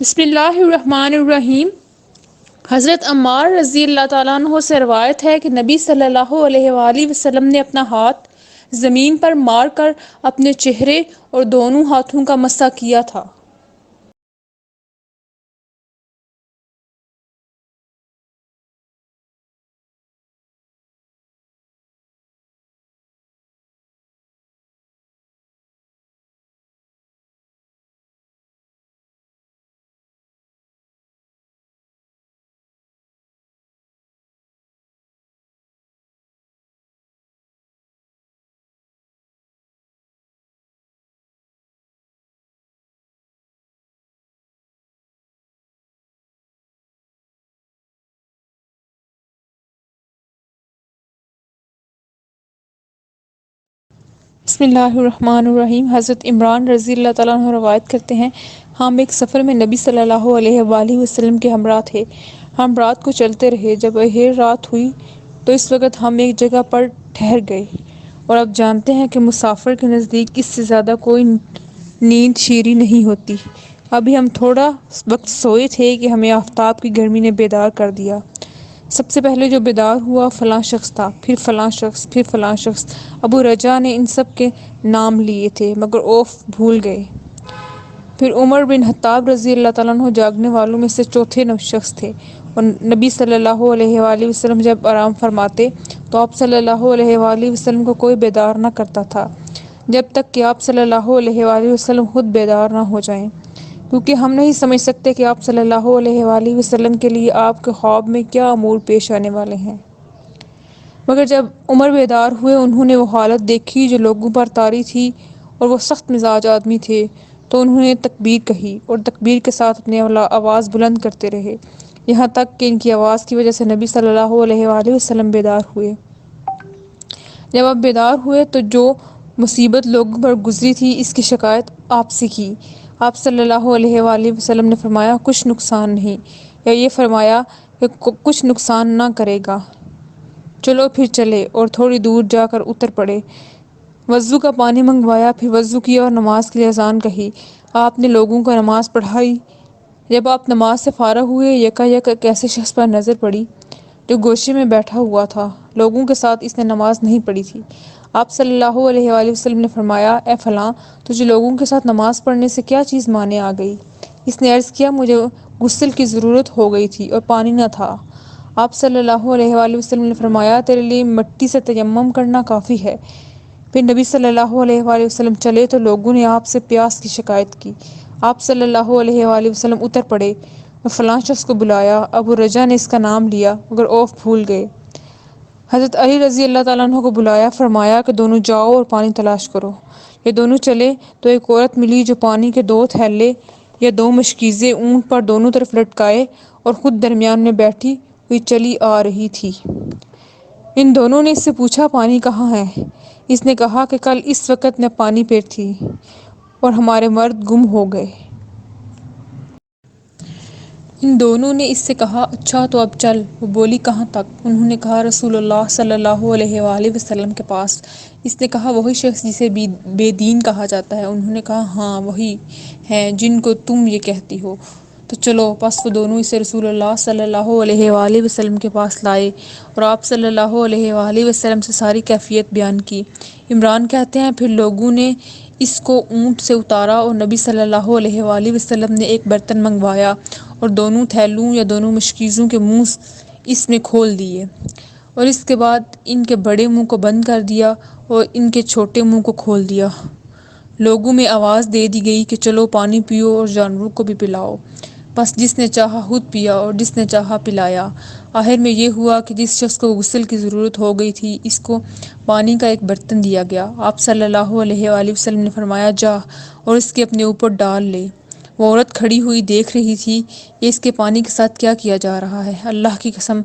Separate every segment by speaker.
Speaker 1: بسم اللہ الرحمن الرحیم۔ حضرت عمار رضی اللہ تعالیٰ عنہ سے روایت ہے کہ نبی صلی اللہ علیہ وآلہ وسلم نے اپنا ہاتھ زمین پر مار کر اپنے چہرے اور دونوں ہاتھوں کا مسح کیا تھا۔ بسم اللہ الرحمن الرحیم۔ حضرت عمران رضی اللہ تعالیٰ عنہ روایت کرتے ہیں، ہم ایک سفر میں نبی صلی اللہ علیہ وآلہ وسلم کے ہمراہ تھے۔ ہم رات کو چلتے رہے، جب اہر رات ہوئی تو اس وقت ہم ایک جگہ پر ٹھہر گئے، اور اب جانتے ہیں کہ مسافر کے نزدیک اس سے زیادہ کوئی نیند شیریں نہیں ہوتی۔ ابھی ہم تھوڑا وقت سوئے تھے کہ ہمیں آفتاب کی گرمی نے بیدار کر دیا۔ سب سے پہلے جو بیدار ہوا فلاں شخص تھا، پھر فلاں شخص، پھر فلاں شخص۔ ابو رجا نے ان سب کے نام لیے تھے مگر اوف بھول گئے۔ پھر عمر بن خطاب رضی اللہ تعالیٰ عنہ جاگنے والوں میں سے چوتھے شخص تھے، اور نبی صلی اللہ علیہ وآلہ وسلم جب آرام فرماتے تو آپ صلی اللہ علیہ وآلہ وسلم کو کوئی بیدار نہ کرتا تھا جب تک کہ آپ صلی اللہ علیہ وآلہ وسلم خود بیدار نہ ہو جائیں، کیونکہ ہم نہیں سمجھ سکتے کہ آپ صلی اللہ علیہ وآلہ وسلم کے لیے آپ کے خواب میں کیا امور پیش آنے والے ہیں۔ مگر جب عمر بیدار ہوئے، انہوں نے وہ حالت دیکھی جو لوگوں پر طاری تھی، اور وہ سخت مزاج آدمی تھے، تو انہوں نے تکبیر کہی اور تکبیر کے ساتھ اپنی آواز بلند کرتے رہے، یہاں تک کہ ان کی آواز کی وجہ سے نبی صلی اللہ علیہ وآلہ وسلم بیدار ہوئے۔ جب آپ بیدار ہوئے تو جو مصیبت لوگوں پر گزری تھی اس کی شکایت آپ سے کی۔ آپ صلی اللہ علیہ وآلہ وسلم نے فرمایا کچھ نقصان نہیں، یا یہ فرمایا کہ کچھ نقصان نہ کرے گا، چلو پھر چلے، اور تھوڑی دور جا کر اتر پڑے۔ وضو کا پانی منگوایا، پھر وضو کیا اور نماز کے لیے اذان کہی۔ آپ نے لوگوں کو نماز پڑھائی۔ جب آپ نماز سے فارغ ہوئے، یکایک ایک ایسے شخص پر نظر پڑی جو گوشے میں بیٹھا ہوا تھا، لوگوں کے ساتھ اس نے نماز نہیں پڑھی تھی۔ آپ صلی اللہ علیہ وآلہ وسلم نے فرمایا، اے فلاں، تجھے لوگوں کے ساتھ نماز پڑھنے سے کیا چیز مانے آ گئی؟ اس نے عرض کیا، مجھے غسل کی ضرورت ہو گئی تھی اور پانی نہ تھا۔ آپ صلی اللہ علیہ وآلہ وسلم نے فرمایا، تیرے لیے مٹی سے تیمم کرنا کافی ہے۔ پھر نبی صلی اللہ علیہ وآلہ وسلم چلے تو لوگوں نے آپ سے پیاس کی شکایت کی۔ آپ صلی اللہ علیہ وآلہ وسلم اتر پڑے اور فلاں شخص کو بلایا۔ ابو رجا نے اس کا نام لیا مگر اوف بھول گئے۔ حضرت علی رضی اللہ تعالیٰ عنہ کو بلایا، فرمایا کہ دونوں جاؤ اور پانی تلاش کرو۔ یہ دونوں چلے تو ایک عورت ملی جو پانی کے 2 تھیلے یا 2 مشکیزیں اونٹ پر دونوں طرف لٹکائے اور خود درمیان میں بیٹھی ہوئی چلی آ رہی تھی۔ ان دونوں نے اس سے پوچھا، پانی کہاں ہے؟ اس نے کہا کہ کل اس وقت میں پانی پہ تھی اور ہمارے مرد گم ہو گئے۔ ان دونوں نے اس سے کہا، اچھا تو اب چل۔ وہ بولی، کہاں تک؟ انہوں نے کہا، رسول اللہ صلی اللہ علیہ وآلہ وسلم کے پاس۔ اس نے کہا، وہی شخص جسے بے دین کہا جاتا ہے؟ انہوں نے کہا، ہاں وہی ہیں جن کو تم یہ کہتی ہو۔ تو چلو۔ پس وہ دونوں اسے رسول اللہ صلی اللہ علیہ وآلہ وسلم کے پاس لائے اور آپ صلی اللہ علیہ وآلہ وسلم سے ساری کیفیت بیان کی۔ عمران کہتے ہیں، پھر لوگوں نے اس کو اونٹ سے اتارا اور نبی صلی اللہ علیہ وآلہ وسلم نے ایک برتن منگوایا اور دونوں تھیلوں یا دونوں مشکیزوں کے منہ اس میں کھول دیے، اور اس کے بعد ان کے بڑے منہ کو بند کر دیا اور ان کے چھوٹے منہ کو کھول دیا۔ لوگوں میں آواز دے دی گئی کہ چلو پانی پیو اور جانوروں کو بھی پلاؤ۔ پس جس نے چاہا خود پیا اور جس نے چاہا پلایا۔ آخر میں یہ ہوا کہ جس شخص کو غسل کی ضرورت ہو گئی تھی اس کو پانی کا ایک برتن دیا گیا۔ آپ صلی اللہ علیہ وآلہ وسلم نے فرمایا، جا اور اس کے اپنے اوپر ڈال لے۔ وہ عورت کھڑی ہوئی دیکھ رہی تھی کہ اس کے پانی کے ساتھ کیا کیا جا رہا ہے۔ اللہ کی قسم،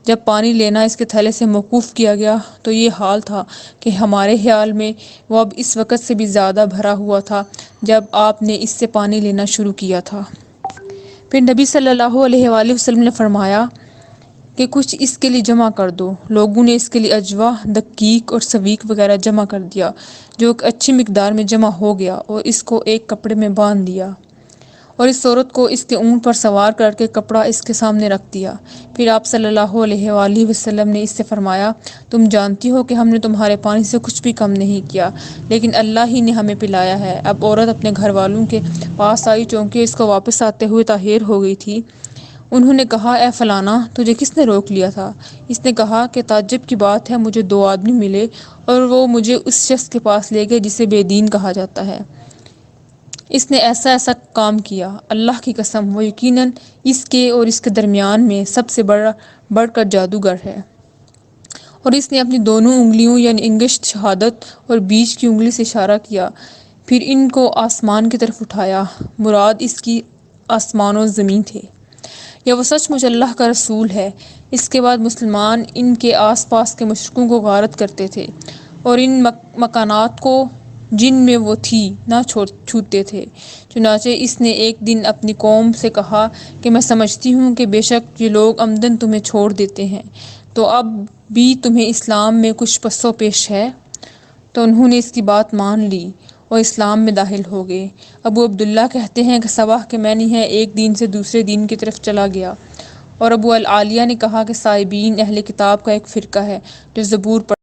Speaker 1: جب پانی لینا اس کے تھیلے سے موقوف کیا گیا تو یہ حال تھا کہ ہمارے خیال میں وہ اب اس وقت سے بھی زیادہ بھرا ہوا تھا جب آپ نے اس سے پانی لینا شروع کیا تھا۔ پھر نبی صلی اللہ علیہ وآلہ وسلم نے فرمایا کہ کچھ اس کے لیے جمع کر دو۔ لوگوں نے اس کے لیے اجوا، دقیق اور سویق وغیرہ جمع کر دیا، جو ایک اچھی مقدار میں جمع ہو گیا، اور اس کو ایک کپڑے میں باندھ دیا اور اس عورت کو اس کے اونٹ پر سوار کر کے کپڑا اس کے سامنے رکھ دیا۔ پھر آپ صلی اللہ علیہ وآلہ وسلم نے اس سے فرمایا، تم جانتی ہو کہ ہم نے تمہارے پانی سے کچھ بھی کم نہیں کیا، لیکن اللہ ہی نے ہمیں پلایا ہے۔ اب عورت اپنے گھر والوں کے پاس آئی، چونکہ اس کو واپس آتے ہوئے طاہر ہو گئی تھی۔ انہوں نے کہا، اے فلانا، تجھے کس نے روک لیا تھا؟ اس نے کہا کہ تعجب کی بات ہے، مجھے دو آدمی ملے اور وہ مجھے اس شخص کے پاس لے گئے جسے بے دین کہا جاتا ہے۔ اس نے ایسا ایسا کام کیا، اللہ کی قسم وہ یقیناً اس کے اور اس کے درمیان میں سب سے بڑھ کر جادوگر ہے۔ اور اس نے اپنی دونوں انگلیوں یعنی انگشت شہادت اور بیچ کی انگلی سے اشارہ کیا، پھر ان کو آسمان کی طرف اٹھایا، مراد اس کی آسمان و زمین تھے، یا وہ سچ مچ اللہ کا رسول ہے۔ اس کے بعد مسلمان ان کے آس پاس کے مشرکوں کو غارت کرتے تھے اور ان مکانات کو جن میں وہ تھی نہ چھوتے تھے۔ چنانچہ اس نے ایک دن اپنی قوم سے کہا کہ میں سمجھتی ہوں کہ بے شک یہ لوگ عمدن تمہیں چھوڑ دیتے ہیں، تو اب بھی تمہیں اسلام میں کچھ پس و پیش ہے؟ تو انہوں نے اس کی بات مان لی اور اسلام میں داخل ہو گئے۔ ابو عبداللہ کہتے ہیں کہ صباح کے معنی ہے ایک دین سے دوسرے دین کی طرف چلا گیا۔ اور ابو العالیہ نے کہا کہ سائبین اہل کتاب کا ایک فرقہ ہے جو زبور پڑھ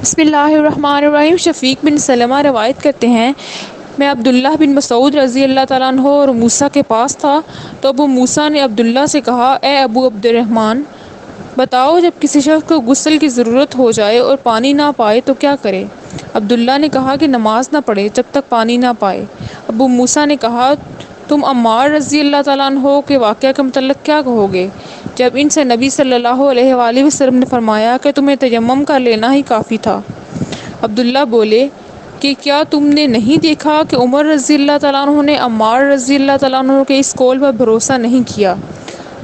Speaker 1: بسم اللہ الرحمن الرحیم۔ شفیق بن سلمہ روایت کرتے ہیں، میں عبداللہ بن مسعود رضی اللہ تعالیٰ عنہ اور موسیٰ کے پاس تھا، تو ابو موسیٰ نے عبداللہ سے کہا، اے ابو عبد الرحمن، بتاؤ جب کسی شخص کو غسل کی ضرورت ہو جائے اور پانی نہ پائے تو کیا کرے؟ عبداللہ نے کہا کہ نماز نہ پڑھے جب تک پانی نہ پائے۔ ابو موسیٰ نے کہا، تم عمار رضی اللہ تعالیٰ عنہ کے واقعہ کے متعلق کیا کہو گے جب ان سے نبی صلی اللہ علیہ وآلہ وسلم نے فرمایا کہ تمہیں تیمم کر لینا ہی کافی تھا؟ عبداللہ بولے کہ کیا تم نے نہیں دیکھا کہ عمر رضی اللہ تعالیٰ عنہ نے عمار رضی اللہ تعالیٰ عنہ کے اس قول پر بھروسہ نہیں کیا؟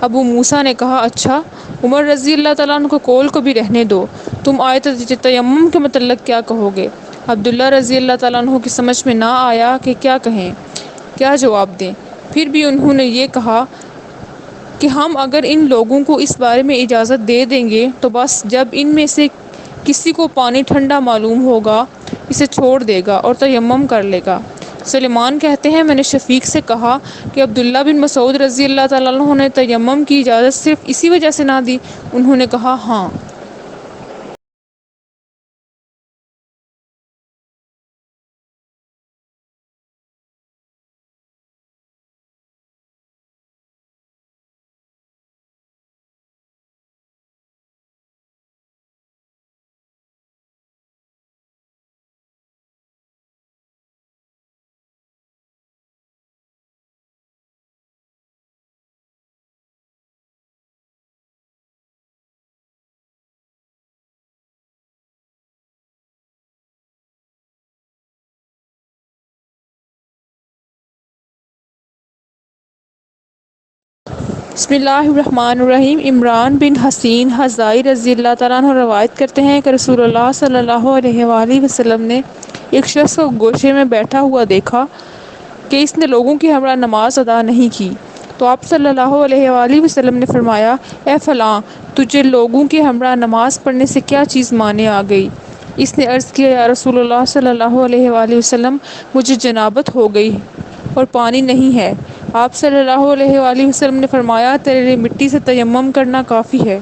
Speaker 1: ابو موسیٰ نے کہا، اچھا، عمر رضی اللہ تعالیٰ عنہ کے قول کو بھی رہنے دو، تم آیت تیمم کے متعلق کیا کہو گے؟ عبداللہ رضی اللہ تعالیٰ عنہ کی سمجھ میں نہ آیا کہ کیا کہیں، کیا جواب دیں۔ پھر بھی انہوں نے یہ کہا کہ ہم اگر ان لوگوں کو اس بارے میں اجازت دے دیں گے تو بس جب ان میں سے کسی کو پانی ٹھنڈا معلوم ہوگا اسے چھوڑ دے گا اور تیمم کر لے گا۔ سلیمان کہتے ہیں، میں نے شفیق سے کہا کہ عبداللہ بن مسعود رضی اللہ تعالیٰ عنہ نے تیمم کی اجازت صرف اسی وجہ سے نہ دی؟ انہوں نے کہا، ہاں۔ بسم اللہ الرحمن الرحیم۔ عمران بن حسین حذائی رضی اللہ تعالیٰ عنہ روایت کرتے ہیں کہ رسول اللہ صلی اللہ علیہ وآلہ وسلم نے ایک شخص کو گوشے میں بیٹھا ہوا دیکھا کہ اس نے لوگوں کی ہمراہ نماز ادا نہیں کی، تو آپ صلی اللہ علیہ وآلہ وسلم نے فرمایا، اے فلاں، تجھے لوگوں کی ہمراہ نماز پڑھنے سے کیا چیز مانے آ گئی؟ اس نے عرض کیا، یا رسول اللہ صلی اللہ علیہ وآلہ وسلم، مجھے جنابت ہو گئی اور پانی نہیں ہے۔ آپ صلی اللہ علیہ وآلہ وسلم نے فرمایا، تیرے لیے مٹی سے تیمم کرنا کافی ہے۔